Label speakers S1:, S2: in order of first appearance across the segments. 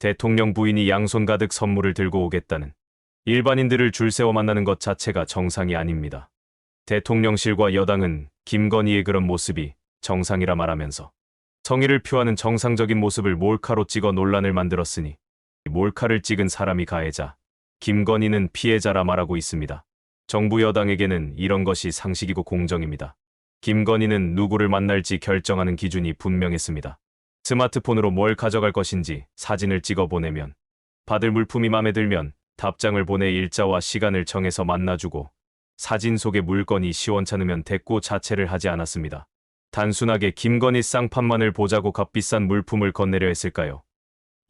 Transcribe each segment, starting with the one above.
S1: 대통령 부인이 양손 가득 선물을 들고 오겠다는 일반인들을 줄 세워 만나는 것 자체가 정상이 아닙니다. 대통령실과 여당은 김건희의 그런 모습이 정상이라 말하면서 성의를 표하는 정상적인 모습을 몰카로 찍어 논란을 만들었으니 몰카를 찍은 사람이 가해자, 김건희는 피해자라 말하고 있습니다. 정부 여당에게는 이런 것이 상식이고 공정입니다. 김건희는 누구를 만날지 결정하는 기준이 분명했습니다. 스마트폰으로 뭘 가져갈 것인지 사진을 찍어 보내면, 받을 물품이 마음에 들면 답장을 보내 일자와 시간을 정해서 만나주고, 사진 속의 물건이 시원찮으면 대꾸 자체를 하지 않았습니다. 단순하게 김건희 쌍판만을 보자고 값비싼 물품을 건네려 했을까요?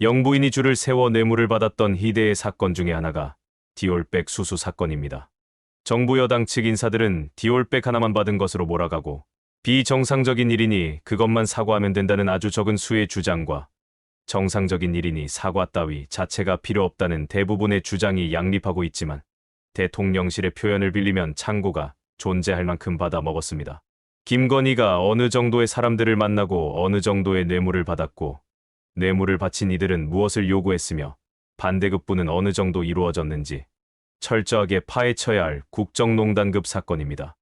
S1: 영부인이 줄을 세워 뇌물을 받았던 희대의 사건 중에 하나가 디올백 수수 사건입니다. 정부 여당 측 인사들은 디올백 하나만 받은 것으로 몰아가고 비정상적인 일이니 그것만 사과하면 된다는 아주 적은 수의 주장과 정상적인 일이니 사과 따위 자체가 필요 없다는 대부분의 주장이 양립하고 있지만 대통령실의 표현을 빌리면 창고가 존재할 만큼 받아 먹었습니다. 김건희가 어느 정도의 사람들을 만나고 어느 정도의 뇌물을 받았고 뇌물을 바친 이들은 무엇을 요구했으며 반대급부는 어느 정도 이루어졌는지 철저하게 파헤쳐야 할 국정농단급 사건입니다.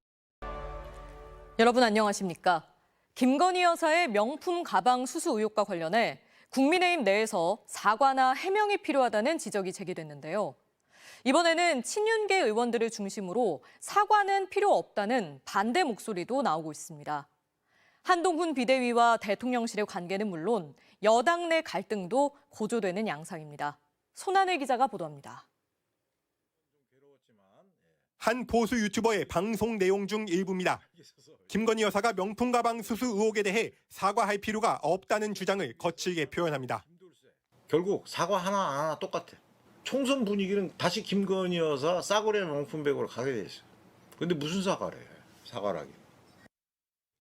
S2: 여러분 안녕하십니까? 김건희 여사의 명품 가방 수수 의혹과 관련해 국민의힘 내에서 사과나 해명이 필요하다는 지적이 제기됐는데요. 이번에는 친윤계 의원들을 중심으로 사과는 필요 없다는 반대 목소리도 나오고 있습니다. 한동훈 비대위와 대통령실의 관계는 물론 여당 내 갈등도 고조되는 양상입니다. 손한혜 기자가 보도합니다.
S3: 한 보수 유튜버의 방송 내용 중 일부입니다. 김건희 여사가 명품 가방 수수 의혹에 대해 사과할 필요가 없다는 주장을 거칠게 표현합니다.
S4: 결국 사과 하나 안 하나 똑같아. 총선 분위기는 다시 김건희 여사 싸구려 명품백으로 가게 돼 있어요. 근데 무슨 사과를 해? 사과라기.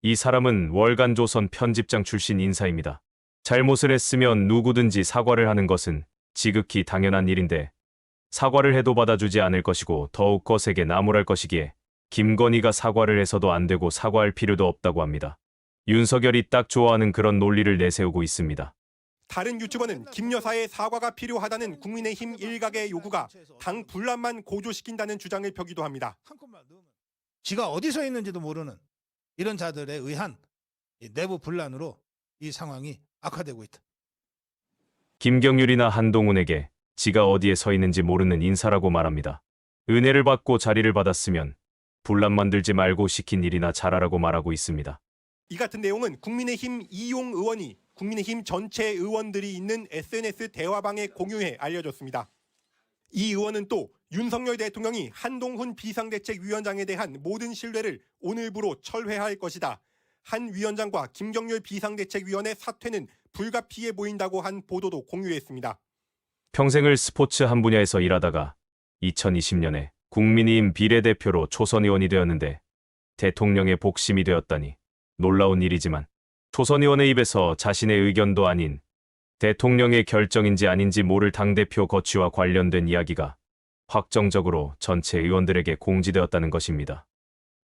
S1: 이 사람은 월간조선 편집장 출신 인사입니다. 잘못을 했으면 누구든지 사과를 하는 것은 지극히 당연한 일인데 사과를 해도 받아주지 않을 것이고 더욱 거세게 나무랄 것이기에 김건희가 사과를 해서도 안 되고 사과할 필요도 없다고 합니다. 윤석열이 딱 좋아하는 그런 논리를 내세우고 있습니다.
S3: 다른 유튜버는 김 여사의 사과가 필요하다는 국민의힘 일각의 요구가 당 분란만 고조시킨다는 주장을 펴기도 합니다.
S5: 지가 어디서 있는지도 모르는 이런 자들에 의한 내부 분란으로 이 상황이 악화되고 있다.
S1: 김경률이나 한동훈에게 지가 어디에 서 있는지 모르는 인사라고 말합니다. 은혜를 받고 자리를 받았으면 분란 만들지 말고 시킨 일이나 잘하라고 말하고 있습니다.
S3: 이 같은 내용은 국민의힘 이용 의원이 국민의힘 전체 의원들이 있는 SNS 대화방에 공유해 알려졌습니다. 이 의원은 또 윤석열 대통령이 한동훈 비상대책위원장에 대한 모든 신뢰를 오늘부로 철회할 것이다. 한 위원장과 김경률 비상대책위원의 사퇴는 불가피해 보인다고 한 보도도 공유했습니다.
S1: 평생을 스포츠 한 분야에서 일하다가 2020년에 국민의힘 비례대표로 초선 의원이 되었는데 대통령의 복심이 되었다니 놀라운 일이지만 초선 의원의 입에서 자신의 의견도 아닌 대통령의 결정인지 아닌지 모를 당대표 거취와 관련된 이야기가 확정적으로 전체 의원들에게 공지되었다는 것입니다.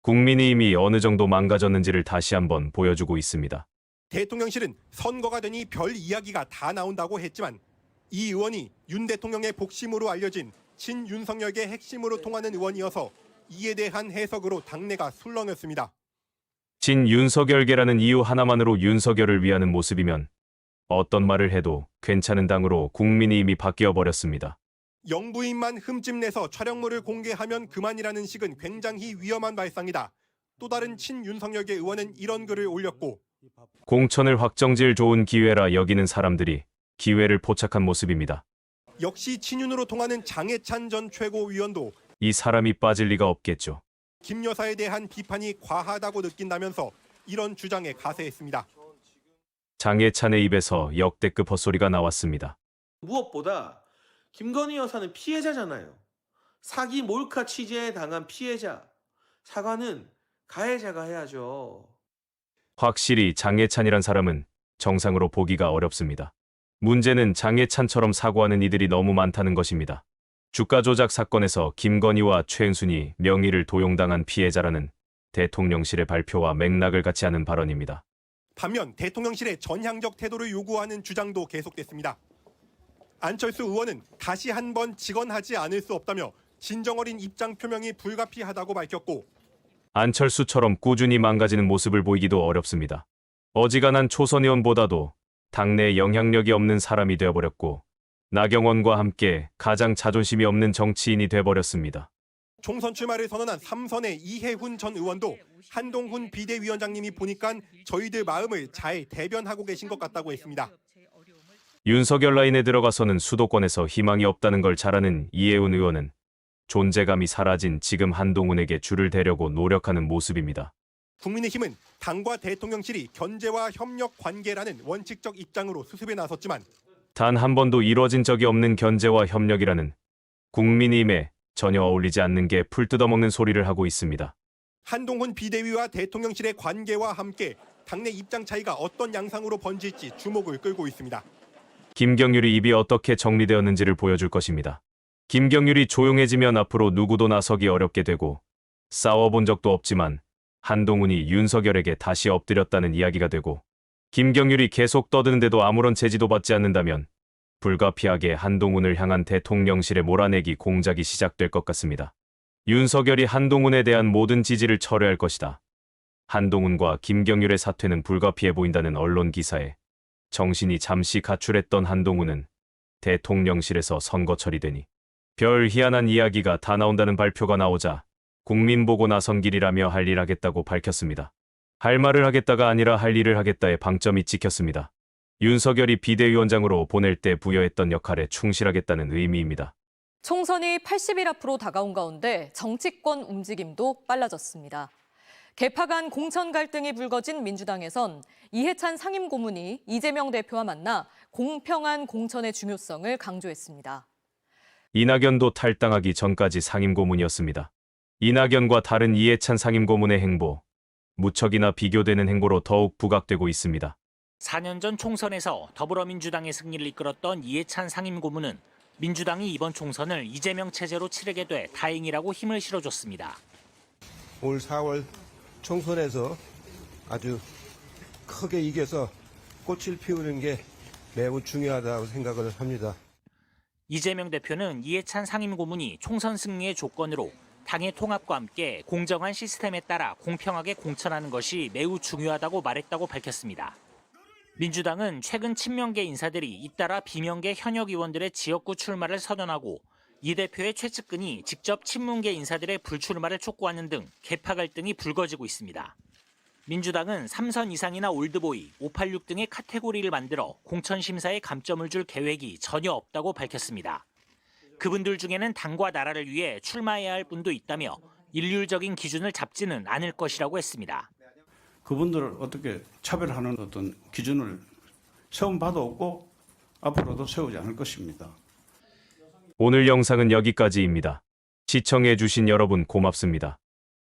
S1: 국민의힘이 어느 정도 망가졌는지를 다시 한번 보여주고 있습니다.
S3: 대통령실은 선거가 되니 별 이야기가 다 나온다고 했지만 이 의원이 윤 대통령의 복심으로 알려진 친윤석열계 핵심으로 통하는 의원이어서 이에 대한 해석으로 당내가 술렁였습니다.
S1: 친윤석열계라는 이유 하나만으로 윤석열을 위하는 모습이면 어떤 말을 해도 괜찮은 당으로 국민의힘이 바뀌어버렸습니다.
S3: 영부인만 흠집내서 촬영물을 공개하면 그만이라는 식은 굉장히 위험한 발상이다. 또 다른 친윤석열계 의원은 이런 글을 올렸고
S1: 공천을 확정질 좋은 기회라 여기는 사람들이 기회를 포착한 모습입니다.
S3: 역시 친윤으로 통하는 장해찬 전 최고위원도
S1: 이 사람이 빠질 리가 없겠죠.
S3: 김 여사에 대한 비판이 과하다고 느낀다면서 이런 주장에 가세했습니다.
S1: 장해찬의 입에서 역대급 헛소리가 나왔습니다.
S6: 무엇보다 김건희 여사는 피해자잖아요. 사기 몰카 취재에 당한 피해자. 사과는 가해자가 해야죠.
S1: 확실히 장해찬이란 사람은 정상으로 보기가 어렵습니다. 문제는 장해찬처럼 사고하는 이들이 너무 많다는 것입니다. 주가 조작 사건에서 김건희와 최은순이 명의를 도용당한 피해자라는 대통령실의 발표와 맥락을 같이 하는 발언입니다.
S3: 반면 대통령실의 전향적 태도를 요구하는 주장도 계속됐습니다. 안철수 의원은 다시 한번 직언하지 않을 수 없다며 진정 어린 입장 표명이 불가피하다고 밝혔고
S1: 안철수처럼 꾸준히 망가지는 모습을 보이기도 어렵습니다. 어지간한 초선 의원보다도 당내 영향력이 없는 사람이 되어버렸고 나경원과 함께 가장 자존심이 없는 정치인이 돼버렸습니다.
S3: 총선 출마를 선언한 3선의 이해훈 전 의원도 한동훈 비대위원장님이 보니까 저희들 마음을 잘 대변하고 계신 것 같다고 했습니다.
S1: 윤석열 라인에 들어가서는 수도권에서 희망이 없다는 걸 잘 아는 이해훈 의원은 존재감이 사라진 지금 한동훈에게 줄을 대려고 노력하는 모습입니다.
S3: 국민의힘은 당과 대통령실이 견제와 협력 관계라는 원칙적 입장으로 수습에 나섰지만
S1: 단 한 번도 이루어진 적이 없는 견제와 협력이라는 국민의힘에 전혀 어울리지 않는 게 풀 뜯어먹는 소리를 하고 있습니다.
S3: 한동훈 비대위와 대통령실의 관계와 함께 당내 입장 차이가 어떤 양상으로 번질지 주목을 끌고 있습니다.
S1: 김경률이 입이 어떻게 정리되었는지를 보여줄 것입니다. 김경률이 조용해지면 앞으로 누구도 나서기 어렵게 되고 싸워본 적도 없지만 한동훈이 윤석열에게 다시 엎드렸다는 이야기가 되고 김경률이 계속 떠드는데도 아무런 제지도 받지 않는다면 불가피하게 한동훈을 향한 대통령실의 몰아내기 공작이 시작될 것 같습니다. 윤석열이 한동훈에 대한 모든 지지를 철회할 것이다. 한동훈과 김경률의 사퇴는 불가피해 보인다는 언론 기사에 정신이 잠시 가출했던 한동훈은 대통령실에서 선거 처리되니 별 희한한 이야기가 다 나온다는 발표가 나오자 국민 보고 나선 길이라며 할 일 하겠다고 밝혔습니다. 할 말을 하겠다가 아니라 할 일을 하겠다의 방점이 찍혔습니다. 윤석열이 비대위원장으로 보낼 때 부여했던 역할에 충실하겠다는 의미입니다.
S2: 총선이 80일 앞으로 다가온 가운데 정치권 움직임도 빨라졌습니다. 개파 간 공천 갈등이 불거진 민주당에선 이해찬 상임고문이 이재명 대표와 만나 공평한 공천의 중요성을 강조했습니다.
S1: 이낙연도 탈당하기 전까지 상임고문이었습니다. 이낙연과 다른 이해찬 상임고문의 행보, 무척이나 비교되는 행보로 더욱 부각되고 있습니다.
S7: 4년 전 총선에서 더불어민주당의 승리를 이끌었던 이해찬 상임고문은 민주당이 이번 총선을 이재명 체제로 치르게 돼 다행이라고 힘을 실어줬습니다.
S8: 올 4월 총선에서 아주 크게 이겨서 꽃을 피우는 게 매우 중요하다고 생각을 합니다.
S7: 이재명 대표는 이해찬 상임고문이 총선 승리의 조건으로 당의 통합과 함께 공정한 시스템에 따라 공평하게 공천하는 것이 매우 중요하다고 말했다고 밝혔습니다. 민주당은 최근 친명계 인사들이 잇따라 비명계 현역 의원들의 지역구 출마를 선언하고 이 대표의 최측근이 직접 친문계 인사들의 불출마를 촉구하는 등 개파 갈등이 불거지고 있습니다. 민주당은 3선 이상이나 올드보이, 586 등의 카테고리를 만들어 공천 심사에 감점을 줄 계획이 전혀 없다고 밝혔습니다. 그분들 중에는 당과 나라를 위해 출마해야 할 분도 있다며 일률적인 기준을 잡지는 않을 것이라고 했습니다.
S9: 그분들을 어떻게 차별하는 어떤 기준을 세운 바도 없고 앞으로도 세우지 않을 것입니다.
S1: 오늘 영상은 여기까지입니다. 시청해주신 여러분 고맙습니다.